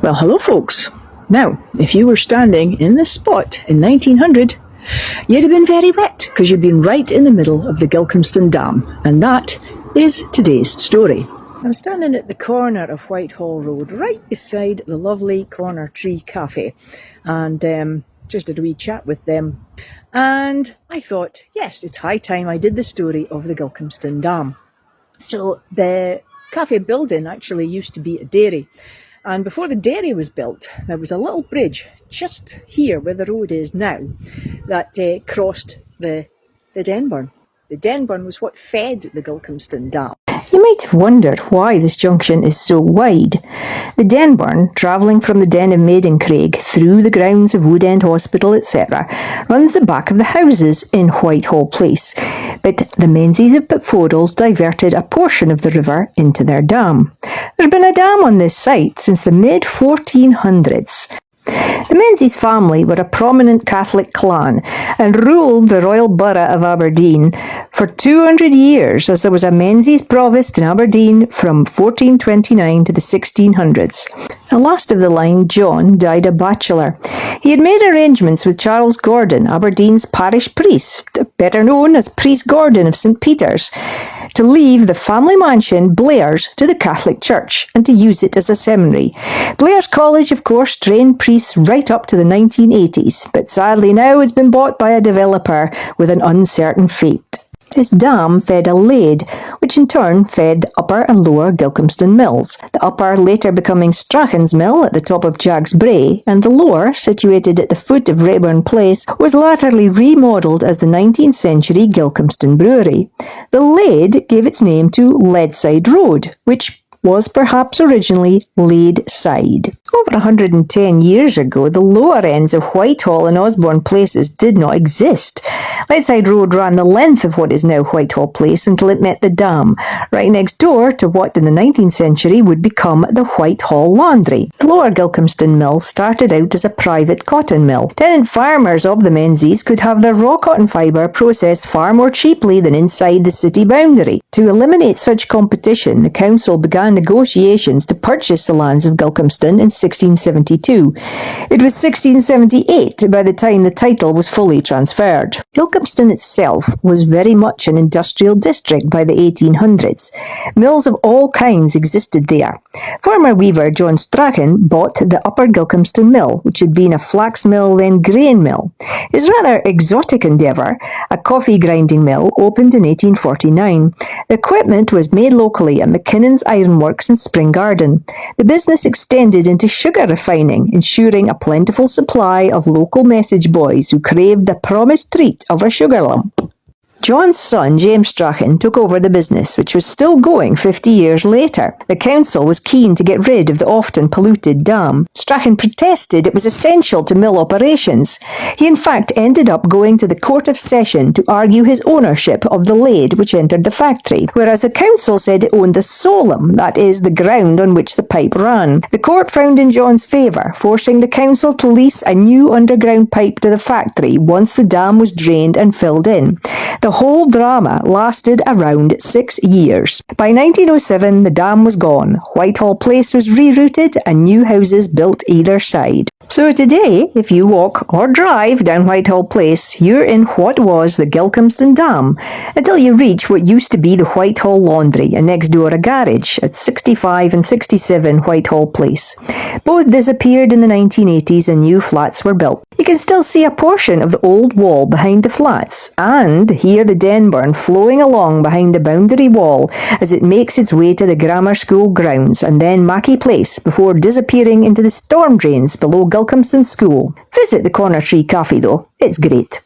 Well, hello folks. Now, if you were standing in this spot in 1900, you'd have been very wet because you'd been right in the middle of the Gilcomston Dam, and that is today's story. I'm standing at the corner of Whitehall Road, right beside the lovely Corner Tree Cafe, and just had a wee chat with them, and I thought, yes, it's high time I did the story of the Gilcomston Dam. So the cafe building actually used to be a dairy. And before the dairy was built, there was a little bridge just here where the road is now that crossed the Denburn. The Denburn was what fed the Gilcomston Dam. You might have wondered why this junction is so wide. The Denburn, travelling from the Den of Maidencraig through the grounds of Woodend Hospital, etc., runs the back of the houses in Whitehall Place, but the Menzies of Pitfodles diverted a portion of the river into their dam. There's been a dam on this site since the mid-1400s. The Menzies family were a prominent Catholic clan and ruled the royal borough of Aberdeen for 200 years, as there was a Menzies provost in Aberdeen from 1429 to the 1600s. The last of the line, John, died a bachelor. He had made arrangements with Charles Gordon, Aberdeen's parish priest, better known as Priest Gordon of St. Peter's, to leave the family mansion, Blair's, to the Catholic Church and to use it as a seminary. Blair's College, of course, trained priests right up to the 1980s, but sadly now has been bought by a developer with an uncertain fate. This dam fed a lade, which in turn fed the upper and lower Gilcomston mills, the upper later becoming Strachan's Mill at the top of Jack's Brae, and the lower, situated at the foot of Rayburn Place, was latterly remodelled as the 19th century Gilcomston Brewery. The lade gave its name to Leadside Road, which was perhaps originally Ladeside. Over 110 years ago, the lower ends of Whitehall and Osborne Places did not exist. Leadside Road ran the length of what is now Whitehall Place until it met the dam, right next door to what in the 19th century would become the Whitehall Laundry. The lower Gilcomston Mill started out as a private cotton mill. Tenant farmers of the Menzies could have their raw cotton fibre processed far more cheaply than inside the city boundary. To eliminate such competition, the council began negotiations to purchase the lands of Gilcomston in 1672. It was 1678 by the time the title was fully transferred. Gilcomston itself was very much an industrial district by the 1800s. Mills of all kinds existed there. Former weaver John Strachan bought the Upper Gilcomston Mill, which had been a flax mill then grain mill. His rather exotic endeavour, a coffee grinding mill, opened in 1849. The equipment was made locally at McKinnon's Ironworks in Spring Garden. The business extended into sugar refining, ensuring a plentiful supply of local message boys who craved the promised treat of a sugar lump. John's son, James Strachan, took over the business, which was still going 50 years later. The council was keen to get rid of the often polluted dam. Strachan protested it was essential to mill operations. He in fact ended up going to the Court of Session to argue his ownership of the lade which entered the factory, whereas the council said it owned the solum, that is, the ground on which the pipe ran. The court found in John's favour, forcing the council to lease a new underground pipe to the factory once the dam was drained and filled in. The whole drama lasted around 6 years. By 1907, the dam was gone, Whitehall Place was rerouted, and new houses built either side. So today, if you walk or drive down Whitehall Place, you're in what was the Gilcomston Dam, until you reach what used to be the Whitehall Laundry, and next door a garage at 65 and 67 Whitehall Place. Both disappeared in the 1980s and new flats were built. You can still see a portion of the old wall behind the flats, and hear the Denburn flowing along behind the boundary wall as it makes its way to the grammar school grounds and then Mackey Place before disappearing into the storm drains below Gilcomston School. Visit the Corner Tree Cafe though, it's great.